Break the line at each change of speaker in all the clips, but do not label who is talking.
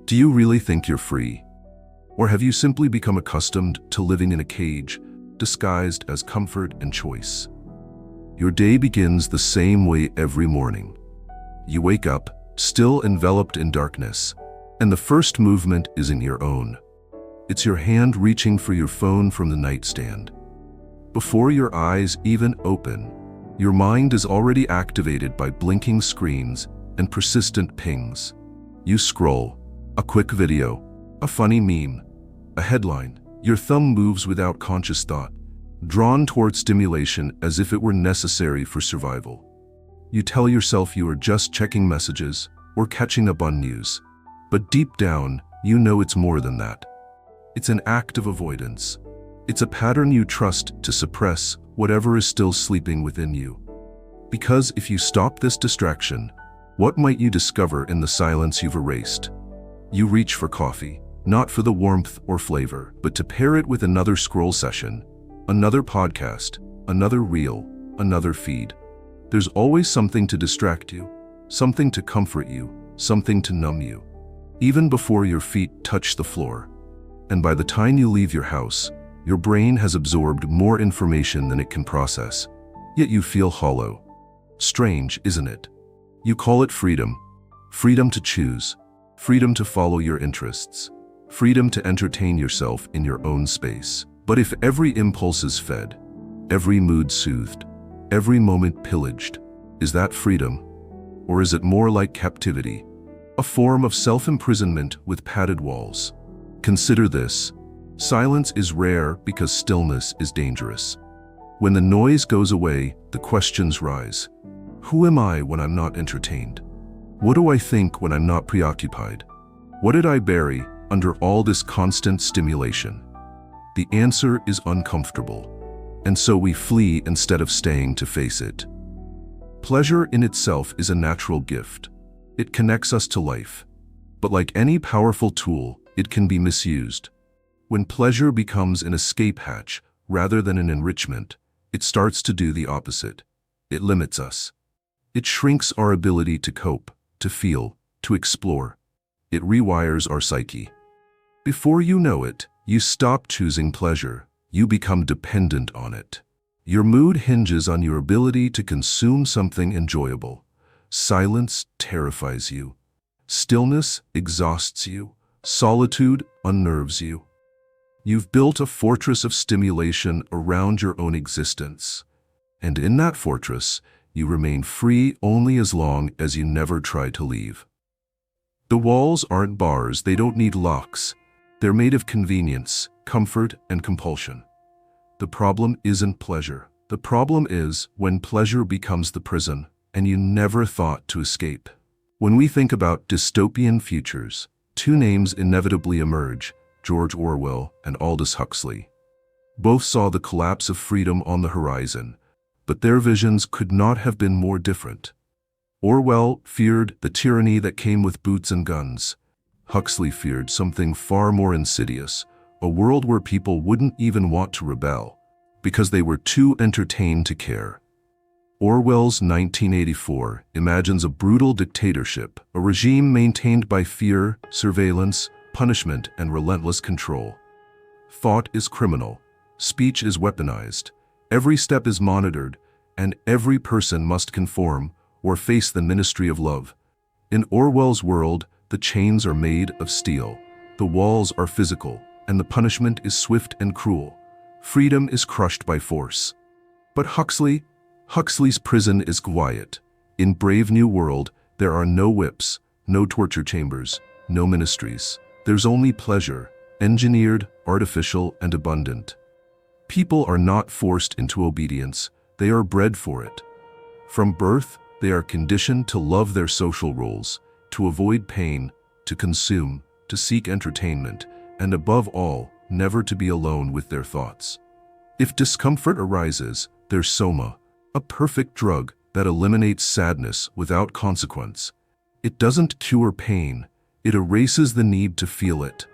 Do you really think you're free? Or have you simply become accustomed to living in a cage, disguised as comfort and choice? Your day begins the same way every morning. You wake up, still enveloped in darkness, and the first movement isn't your own. It's your hand reaching for your phone from the nightstand. Before your eyes even open, your mind is already activated by blinking screens and persistent pings. You scroll, a quick video, a funny meme, a headline. Your thumb moves without conscious thought, drawn toward stimulation as if it were necessary for survival. You tell yourself you are just checking messages or catching up on news, but deep down, you know it's more than that. It's an act of avoidance. It's a pattern you trust to suppress whatever is still sleeping within you. Because if you stop this distraction, what might you discover in the silence you've erased? You reach for coffee, not for the warmth or flavor, but to pair it with another scroll session, another podcast, another reel, another feed. There's always something to distract you, something to comfort you, something to numb you, even before your feet touch the floor. And by the time you leave your house, your brain has absorbed more information than it can process, yet you feel hollow. Strange, isn't it? You call it freedom. Freedom to choose. Freedom to follow your interests. Freedom to entertain yourself in your own space. But if every impulse is fed, every mood soothed, every moment pillaged, is that freedom? Or is it more like captivity? A form of self-imprisonment with padded walls. Consider this. Silence is rare because stillness is dangerous. When the noise goes away, the questions rise. Who am I when I'm not entertained? What do I think when I'm not preoccupied? What did I bury under all this constant stimulation? The answer is uncomfortable, and so we flee instead of staying to face it. Pleasure in itself is a natural gift. It connects us to life. But like any powerful tool, it can be misused. When pleasure becomes an escape hatch rather than an enrichment, it starts to do the opposite. It limits us. It shrinks our ability to cope, to feel, to explore. It rewires our psyche. Before you know it, you stop choosing pleasure. You become dependent on it. Your mood hinges on your ability to consume something enjoyable. Silence terrifies you. Stillness exhausts you. Solitude unnerves you. You've built a fortress of stimulation around your own existence. And in that fortress, you remain free only as long as you never try to leave. The walls aren't bars, they don't need locks. They're made of convenience, comfort, and compulsion. The problem isn't pleasure. The problem is when pleasure becomes the prison, and you never thought to escape. When we think about dystopian futures, two names inevitably emerge: George Orwell and Aldous Huxley. Both saw the collapse of freedom on the horizon, but their visions could not have been more different. Orwell feared the tyranny that came with boots and guns. Huxley feared something far more insidious, a world where people wouldn't even want to rebel, because they were too entertained to care. Orwell's 1984 imagines a brutal dictatorship, a regime maintained by fear, surveillance, punishment, and relentless control. Thought is criminal, speech is weaponized, every step is monitored, and every person must conform or face the ministry of love. In Orwell's world, the chains are made of steel, the walls are physical, and the punishment is swift and cruel. Freedom is crushed by force. But Huxley's prison is quiet. In Brave New World, there are no whips, no torture chambers, no ministries. There's only pleasure, engineered, artificial, and abundant. People are not forced into obedience, they are bred for it. From birth, they are conditioned to love their social roles, to avoid pain, to consume, to seek entertainment, and above all, never to be alone with their thoughts. If discomfort arises, there's soma, a perfect drug that eliminates sadness without consequence. It doesn't cure pain, it erases the need to feel it.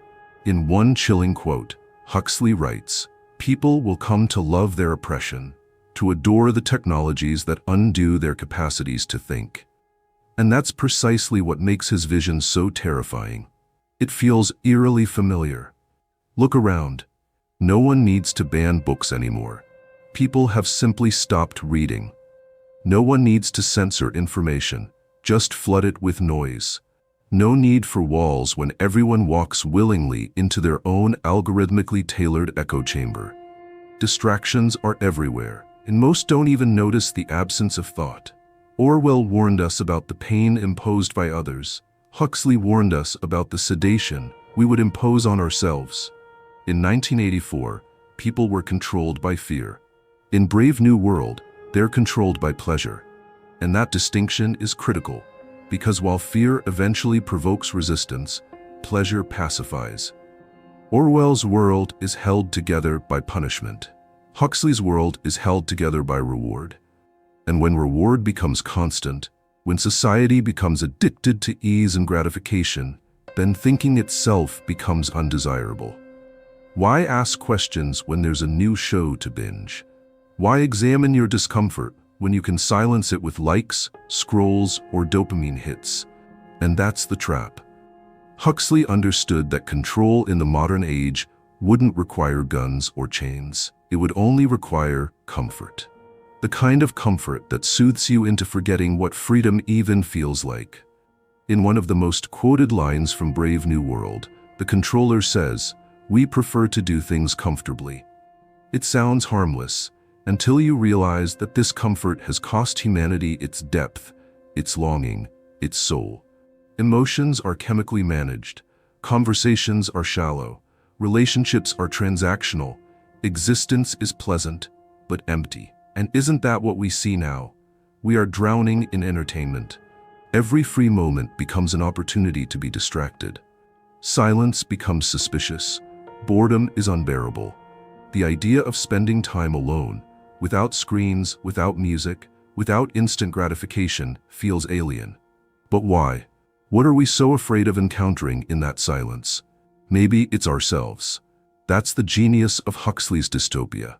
In one chilling quote, Huxley writes, "People will come to love their oppression, to adore the technologies that undo their capacities to think." And that's precisely what makes his vision so terrifying. It feels eerily familiar. Look around. No one needs to ban books anymore. People have simply stopped reading. No one needs to censor information, just flood it with noise. No need for walls when everyone walks willingly into their own algorithmically tailored echo chamber. Distractions are everywhere, and most don't even notice the absence of thought. Orwell warned us about the pain imposed by others. Huxley warned us about the sedation we would impose on ourselves. In 1984, people were controlled by fear. In Brave New World, they're controlled by pleasure. And that distinction is critical, because while fear eventually provokes resistance, pleasure pacifies. Orwell's world is held together by punishment. Huxley's world is held together by reward. And when reward becomes constant, when society becomes addicted to ease and gratification, then thinking itself becomes undesirable. Why ask questions when there's a new show to binge? Why examine your discomfort when you can silence it with likes, scrolls, or dopamine hits? And that's the trap. Huxley understood that control in the modern age wouldn't require guns or chains. It would only require comfort. The kind of comfort that soothes you into forgetting what freedom even feels like. In one of the most quoted lines from Brave New World, the controller says, "We prefer to do things comfortably." It sounds harmless, until you realize that this comfort has cost humanity its depth, its longing, its soul. Emotions are chemically managed, conversations are shallow, relationships are transactional, existence is pleasant, but empty. And isn't that what we see now? We are drowning in entertainment. Every free moment becomes an opportunity to be distracted. Silence becomes suspicious. Boredom is unbearable. The idea of spending time alone, without screens, without music, without instant gratification, feels alien. But why? What are we so afraid of encountering in that silence? Maybe it's ourselves. That's the genius of Huxley's dystopia.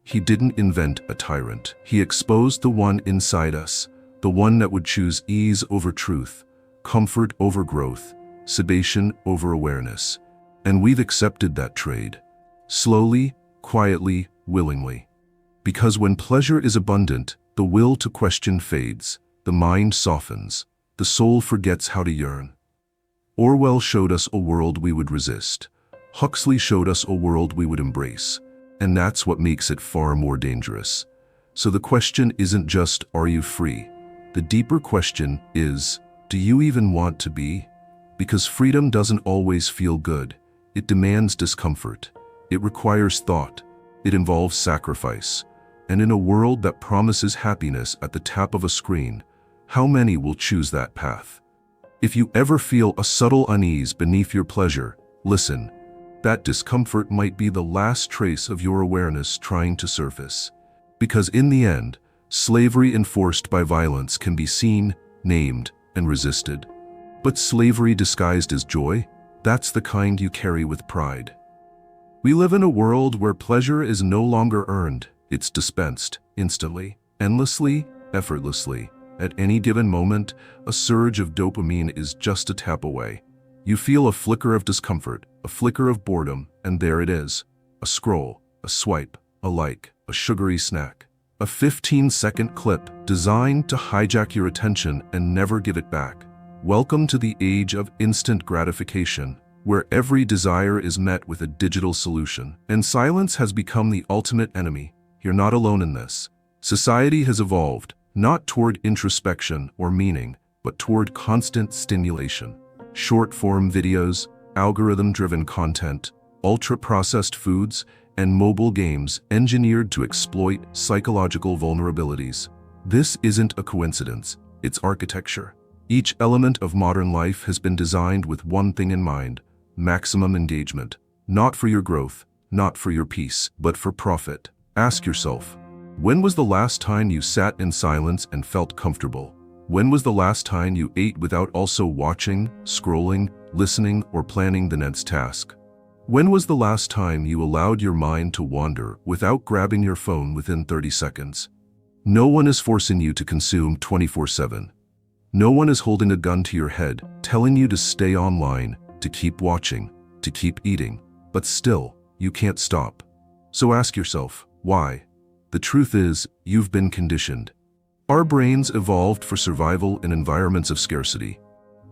He didn't invent a tyrant. He exposed the one inside us, the one that would choose ease over truth, comfort over growth, sedation over awareness. And we've accepted that trade. Slowly, quietly, willingly. Because when pleasure is abundant, the will to question fades, the mind softens, the soul forgets how to yearn. Orwell showed us a world we would resist. Huxley showed us a world we would embrace. And that's what makes it far more dangerous. So the question isn't just, are you free? The deeper question is, do you even want to be? Because freedom doesn't always feel good. It demands discomfort. It requires thought. It involves sacrifice. And in a world that promises happiness at the tap of a screen, how many will choose that path? If you ever feel a subtle unease beneath your pleasure, listen. That discomfort might be the last trace of your awareness trying to surface. Because in the end, slavery enforced by violence can be seen, named, and resisted. But slavery disguised as joy, that's the kind you carry with pride. We live in a world where pleasure is no longer earned, it's dispensed, instantly, endlessly, effortlessly. At any given moment, a surge of dopamine is just a tap away. You feel a flicker of discomfort, a flicker of boredom, and there it is. A scroll, a swipe, a like, a sugary snack. A 15-second clip designed to hijack your attention and never give it back. Welcome to the age of instant gratification, where every desire is met with a digital solution. And silence has become the ultimate enemy. You're not alone in this. Society has evolved, not toward introspection or meaning, but toward constant stimulation. Short-form videos, algorithm-driven content, ultra-processed foods, and mobile games engineered to exploit psychological vulnerabilities. This isn't a coincidence, it's architecture. Each element of modern life has been designed with one thing in mind: maximum engagement. Not for your growth, not for your peace, but for profit. Ask yourself, when was the last time you sat in silence and felt comfortable? When was the last time you ate without also watching, scrolling, listening, or planning the next task? When was the last time you allowed your mind to wander without grabbing your phone within 30 seconds? No one is forcing you to consume 24/7. No one is holding a gun to your head, telling you to stay online, to keep watching, to keep eating, but still, you can't stop. So ask yourself, why? The truth is, you've been conditioned. Our brains evolved for survival in environments of scarcity.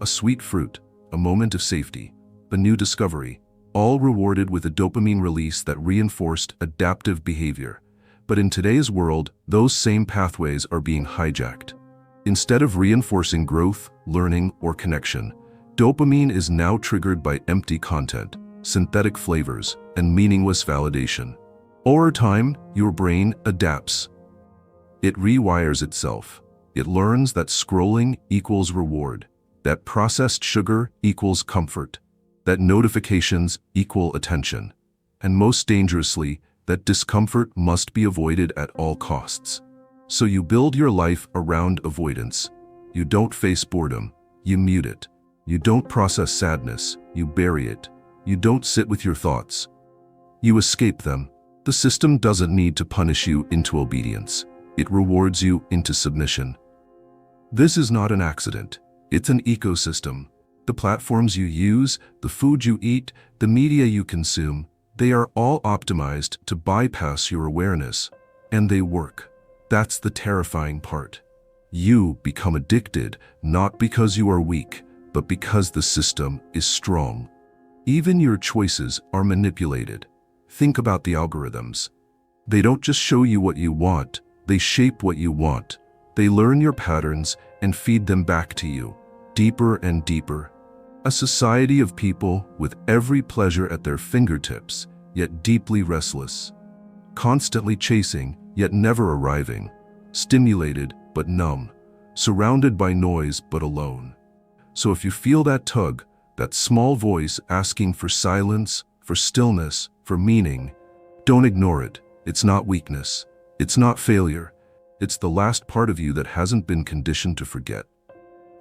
A sweet fruit, a moment of safety, a new discovery, all rewarded with a dopamine release that reinforced adaptive behavior. But in today's world, those same pathways are being hijacked. Instead of reinforcing growth, learning, or connection, dopamine is now triggered by empty content, synthetic flavors, and meaningless validation. Over time, your brain adapts. It rewires itself. It learns that scrolling equals reward, that processed sugar equals comfort, that notifications equal attention, and most dangerously, that discomfort must be avoided at all costs. So you build your life around avoidance. You don't face boredom, you mute it. You don't process sadness, you bury it. You don't sit with your thoughts. You escape them. The system doesn't need to punish you into obedience. It rewards you into submission. This is not an accident. It's an ecosystem. The platforms you use, the food you eat, the media you consume, they are all optimized to bypass your awareness. And they work. That's the terrifying part. You become addicted, not because you are weak, but because the system is strong. Even your choices are manipulated. Think about the algorithms. They don't just show you what you want, they shape what you want. They learn your patterns and feed them back to you, deeper and deeper. A society of people with every pleasure at their fingertips, yet deeply restless. Constantly chasing, yet never arriving. Stimulated, but numb. Surrounded by noise, but alone. So if you feel that tug, that small voice asking for silence, for stillness, for meaning, don't ignore it. It's not weakness. It's not failure. It's the last part of you that hasn't been conditioned to forget.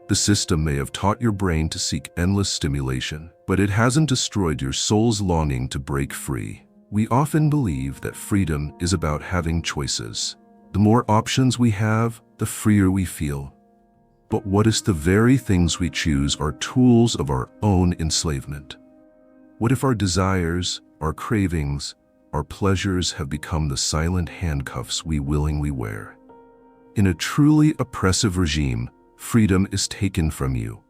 The system may have taught your brain to seek endless stimulation, but it hasn't destroyed your soul's longing to break free. We often believe that freedom is about having choices. The more options we have, the freer we feel. But what if the very things we choose are tools of our own enslavement? What if our desires, our cravings, our pleasures have become the silent handcuffs we willingly wear? In a truly oppressive regime, freedom is taken from you.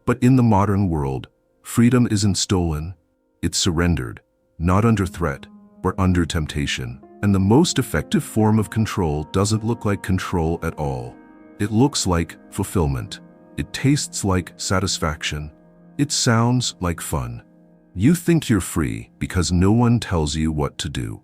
But in the modern world, freedom isn't stolen, it's surrendered, not under threat, but under temptation. And the most effective form of control doesn't look like control at all. It looks like fulfillment. It tastes like satisfaction. It sounds like fun. You think you're free because no one tells you what to do.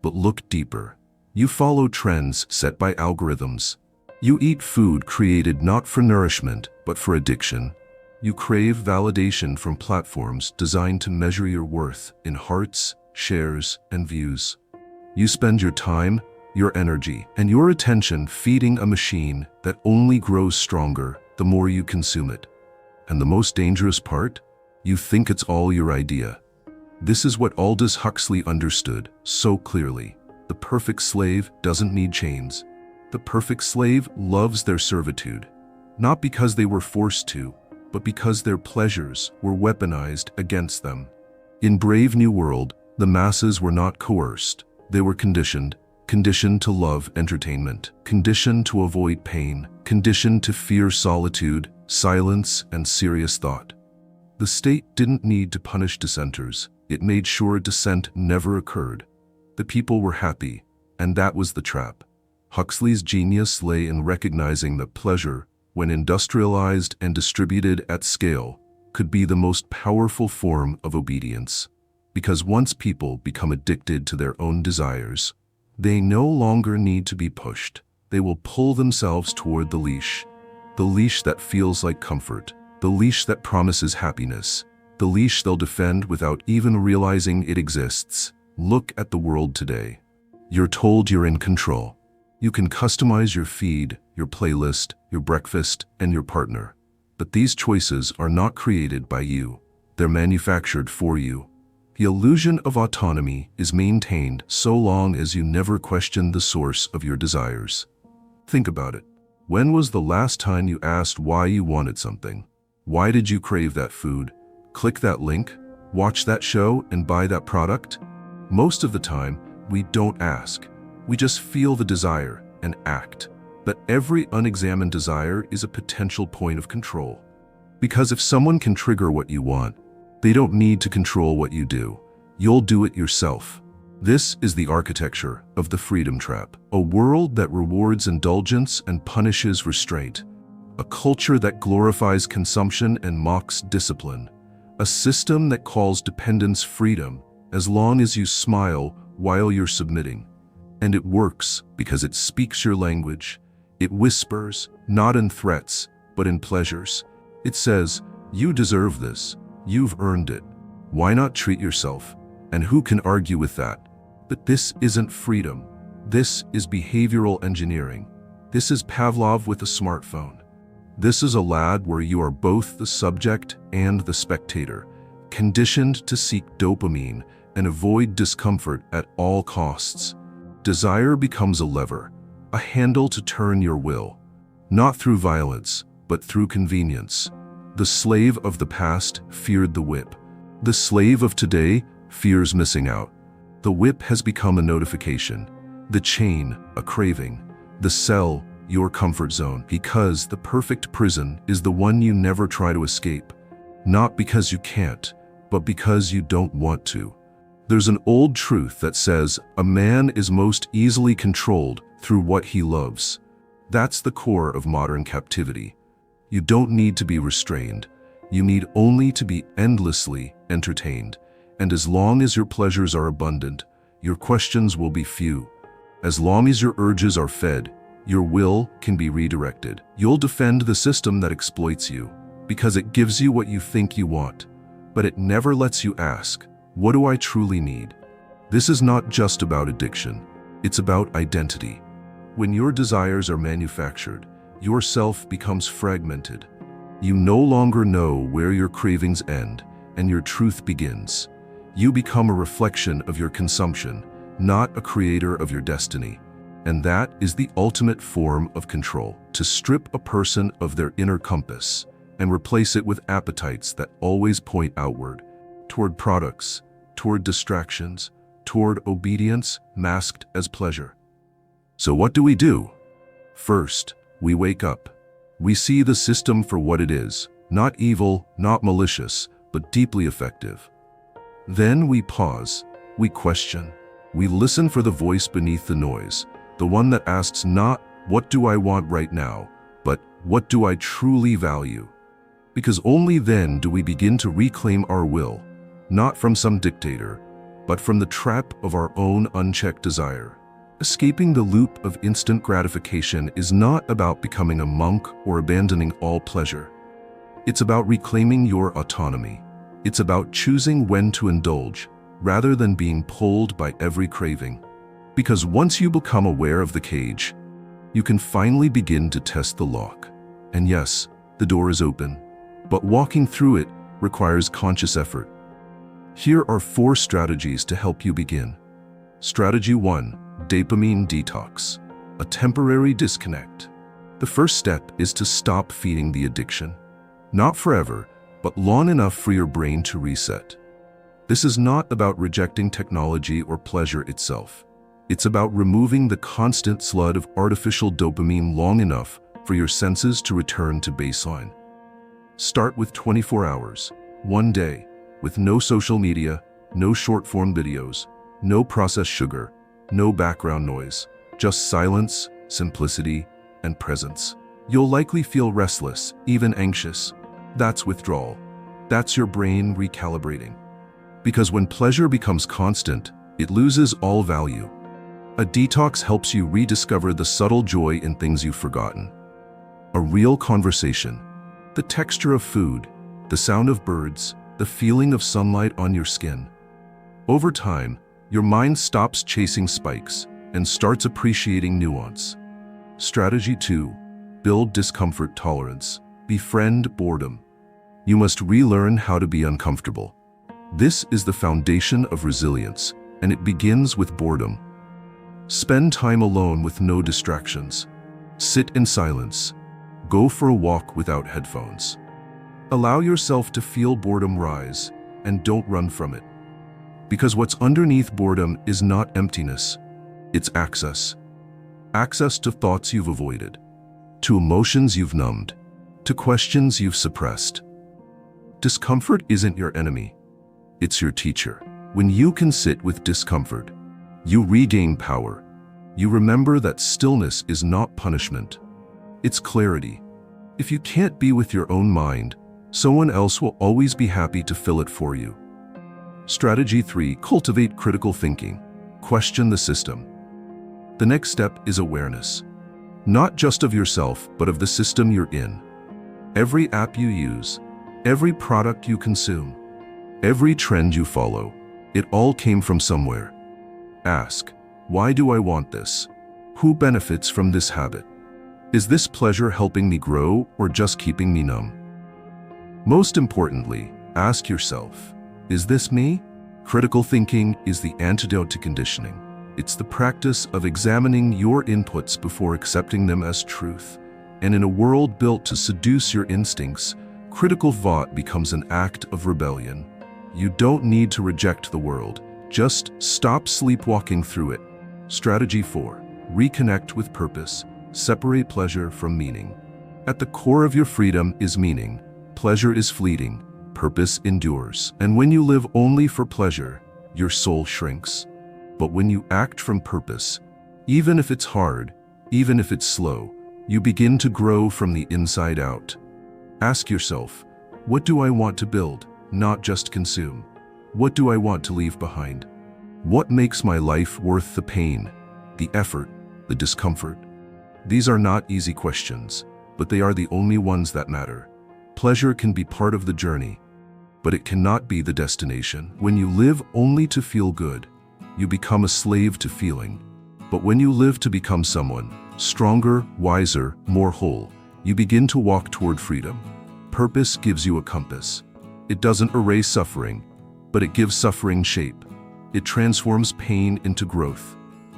But look deeper. You follow trends set by algorithms. You eat food created not for nourishment, but for addiction. You crave validation from platforms designed to measure your worth in hearts, shares, and views. You spend your time, your energy, and your attention feeding a machine that only grows stronger the more you consume it. And the most dangerous part? You think it's all your idea. This is what Aldous Huxley understood so clearly. The perfect slave doesn't need chains. The perfect slave loves their servitude, not because they were forced to, but because their pleasures were weaponized against them. In Brave New World, the masses were not coerced. They were conditioned to love entertainment, conditioned to avoid pain, conditioned to fear solitude, silence, and serious thought. The state didn't need to punish dissenters. It made sure dissent never occurred. The people were happy, and that was the trap. Huxley's genius lay in recognizing that pleasure, when industrialized and distributed at scale, could be the most powerful form of obedience. Because once people become addicted to their own desires, they no longer need to be pushed. They will pull themselves toward the leash that feels like comfort, the leash that promises happiness, the leash they'll defend without even realizing it exists. Look at the world today. You're told you're in control. You can customize your feed, your playlist, your breakfast, and your partner. But these choices are not created by you. They're manufactured for you. The illusion of autonomy is maintained so long as you never question the source of your desires. Think about it. When was the last time you asked why you wanted something? Why did you crave that food? click that link, watch that show, and buy that product? Most of the time, we don't ask. We just feel the desire and act. But every unexamined desire is a potential point of control. Because if someone can trigger what you want, they don't need to control what you do. You'll do it yourself. This is the architecture of the freedom trap, a world that rewards indulgence and punishes restraint, a culture that glorifies consumption and mocks discipline, a system that calls dependence freedom as long as you smile while you're submitting. And it works because it speaks your language. It whispers, not in threats, but in pleasures. It says, you deserve this. You've earned it. Why not treat yourself? And who can argue with that? But this isn't freedom. This is behavioral engineering. This is Pavlov with a smartphone. This is a lab where you are both the subject and the spectator, conditioned to seek dopamine and avoid discomfort at all costs. Desire becomes a lever, a handle to turn your will, not through violence, but through convenience. The slave of the past feared the whip. The slave of today fears missing out. The whip has become a notification, the chain, a craving, the cell, your comfort zone, because the perfect prison is the one you never try to escape, not because you can't, but because you don't want to. There's an old truth that says a man is most easily controlled through what he loves. That's the core of modern captivity. You don't need to be restrained. You need only to be endlessly entertained. And as long as your pleasures are abundant, your questions will be few. As long as your urges are fed, your will can be redirected. You'll defend the system that exploits you, because it gives you what you think you want. But it never lets you ask, what do I truly need? This is not just about addiction. It's about identity. When your desires are manufactured, your self becomes fragmented. You no longer know where your cravings end and your truth begins. You become a reflection of your consumption, not a creator of your destiny. And that is the ultimate form of control, to strip a person of their inner compass and replace it with appetites that always point outward, toward products, toward distractions, toward obedience masked as pleasure. So what do? First, we wake up. We see the system for what it is, not evil, not malicious, but deeply effective. Then we pause, we question, we listen for the voice beneath the noise, the one that asks not, what do I want right now, but what do I truly value? Because only then do we begin to reclaim our will, not from some dictator, but from the trap of our own unchecked desire. Escaping the loop of instant gratification is not about becoming a monk or abandoning all pleasure. It's about reclaiming your autonomy. It's about choosing when to indulge, rather than being pulled by every craving. Because once you become aware of the cage, you can finally begin to test the lock. And yes, the door is open, but walking through it requires conscious effort. Here are 4 strategies to help you begin. Strategy 1. Dopamine detox. A temporary disconnect. The first step is to stop feeding the addiction. Not forever, but long enough for your brain to reset. This is not about rejecting technology or pleasure itself. It's about removing the constant flood of artificial dopamine long enough for your senses to return to baseline. Start with 24 hours, 1 day, with no social media, no short-form videos, no processed sugar, no background noise, just silence, simplicity, and presence. You'll likely feel restless, even anxious. That's withdrawal. That's your brain recalibrating. Because when pleasure becomes constant, it loses all value. A detox helps you rediscover the subtle joy in things you've forgotten. A real conversation, the texture of food, the sound of birds, the feeling of sunlight on your skin. Over time, your mind stops chasing spikes and starts appreciating nuance. Strategy 2. Build discomfort tolerance. Befriend boredom. You must relearn how to be uncomfortable. This is the foundation of resilience, and it begins with boredom. Spend time alone with no distractions. Sit in silence. Go for a walk without headphones. Allow yourself to feel boredom rise, and don't run from it. Because what's underneath boredom is not emptiness, it's access. Access to thoughts you've avoided, to emotions you've numbed, to questions you've suppressed. Discomfort isn't your enemy, it's your teacher. When you can sit with discomfort, you regain power. You remember that stillness is not punishment, it's clarity. If you can't be with your own mind, someone else will always be happy to fill it for you. Strategy 3. Cultivate critical thinking. Question the system. The next step is awareness. Not just of yourself, but of the system you're in. Every app you use, every product you consume, every trend you follow, it all came from somewhere. Ask, why do I want this? Who benefits from this habit? Is this pleasure helping me grow or just keeping me numb? Most importantly, ask yourself, is this me? Critical thinking is the antidote to conditioning. It's the practice of examining your inputs before accepting them as truth. And in a world built to seduce your instincts, critical thought becomes an act of rebellion. You don't need to reject the world, just stop sleepwalking through it. Strategy 4. Reconnect with purpose. Separate pleasure from meaning. At the core of your freedom is meaning. Pleasure is fleeting. Purpose endures. And when you live only for pleasure, your soul shrinks. But when you act from purpose, even if it's hard, even if it's slow, you begin to grow from the inside out. Ask yourself, what do I want to build, not just consume? What do I want to leave behind? What makes my life worth the pain, the effort, the discomfort? These are not easy questions, but they are the only ones that matter. Pleasure can be part of the journey, but it cannot be the destination. When you live only to feel good, you become a slave to feeling. But when you live to become someone stronger, wiser, more whole, you begin to walk toward freedom. Purpose gives you a compass. It doesn't erase suffering, but it gives suffering shape. It transforms pain into growth,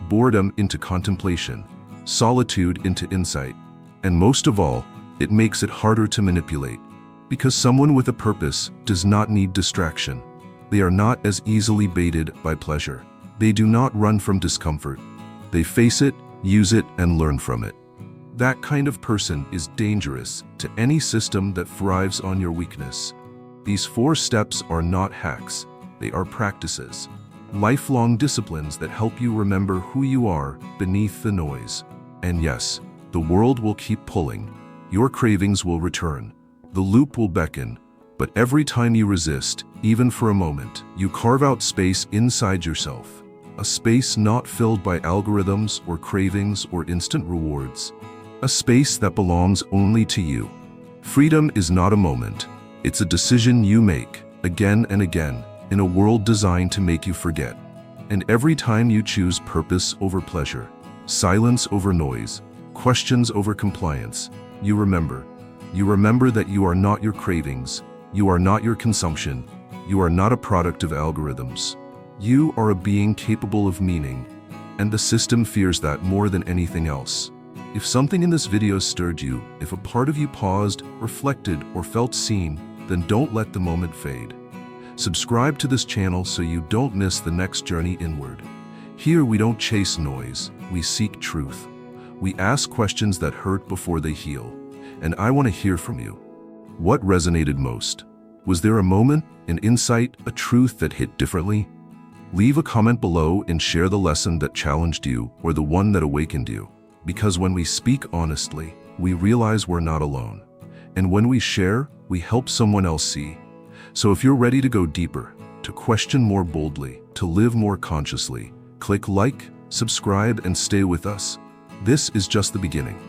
boredom into contemplation, solitude into insight, and most of all, it makes it harder to manipulate. Because someone with a purpose does not need distraction. They are not as easily baited by pleasure. They do not run from discomfort. They face it, use it, and learn from it. That kind of person is dangerous to any system that thrives on your weakness. These 4 steps are not hacks. They are practices. Lifelong disciplines that help you remember who you are beneath the noise. And yes, the world will keep pulling. Your cravings will return. The loop will beckon. But every time you resist, even for a moment, you carve out space inside yourself. A space not filled by algorithms or cravings or instant rewards. A space that belongs only to you. Freedom is not a moment. It's a decision you make, again and again, in a world designed to make you forget. And every time you choose purpose over pleasure, silence over noise, questions over compliance, you remember. You remember that you are not your cravings, you are not your consumption, you are not a product of algorithms. You are a being capable of meaning, and the system fears that more than anything else. If something in this video stirred you, if a part of you paused, reflected, or felt seen, then don't let the moment fade. Subscribe to this channel so you don't miss the next journey inward. Here we don't chase noise, we seek truth. We ask questions that hurt before they heal. And I want to hear from you. What resonated most? Was there a moment, an insight, a truth that hit differently? Leave a comment below and share the lesson that challenged you or the one that awakened you. Because when we speak honestly, we realize we're not alone. And when we share, we help someone else see. So if you're ready to go deeper, to question more boldly, to live more consciously, click like, subscribe, and stay with us. This is just the beginning.